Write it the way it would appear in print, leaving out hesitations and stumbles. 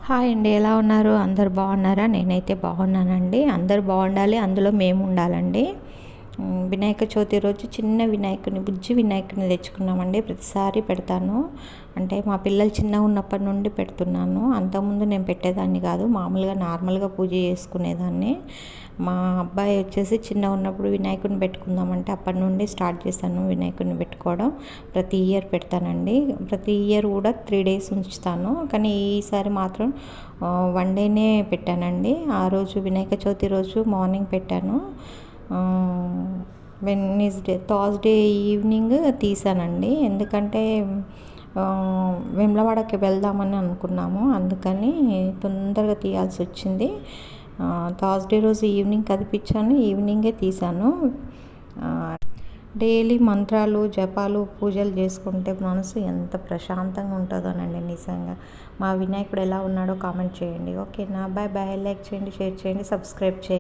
Hi అండి, ఎలా ఉన్నారు? అందరు బాగున్నారా? నేనైతే బాగున్నానండి. అందరు బాగుండాలి, అందులో మేము ఉండాలండి. వినాయక చవితి రోజు చిన్న వినాయకుని, బుజ్జి వినాయకుని తెచ్చుకున్నామండి. ప్రతిసారి పెడతాను, అంటే మా పిల్లలు చిన్నగా ఉన్నప్పటి నుండి పెడుతున్నాను. అంతకుముందు నేను పెట్టేదాన్ని కాదు, మామూలుగా నార్మల్గా పూజ చేసుకునేదాన్ని. మా అబ్బాయి వచ్చేసి చిన్నగా ఉన్నప్పుడు వినాయకుడిని పెట్టుకుందామంటే అప్పటి నుండి స్టార్ట్ చేశాను వినాయకుడిని పెట్టుకోవడం. ప్రతి ఇయర్ పెడతానండి. ప్రతి ఇయర్ కూడా 3 days ఉంచుతాను, కానీ ఈసారి మాత్రం 1 dayనే పెట్టానండి. ఆ రోజు వినాయక చవితి రోజు మార్నింగ్ పెట్టాను. థర్స్డే ఈవినింగ్ తీసానండి. ఎందుకంటే వేములవాడకి వెళ్దామని అనుకున్నాము, అందుకని తొందరగా తీయాల్సి వచ్చింది. థర్స్డే రోజు ఈవినింగ్ కదిపించాను, ఈవినింగే తీసాను. డైలీ మంత్రాలు, జపాలు, పూజలు చేసుకుంటే మనసు ఎంత ప్రశాంతంగా ఉంటుందోనండి నిజంగా. మా వినాయకుడు ఎలా ఉన్నాడో కామెంట్ చేయండి. ఓకేనా? Bye bye. లైక్ చేయండి, షేర్ చేయండి, సబ్స్క్రైబ్ చేయండి.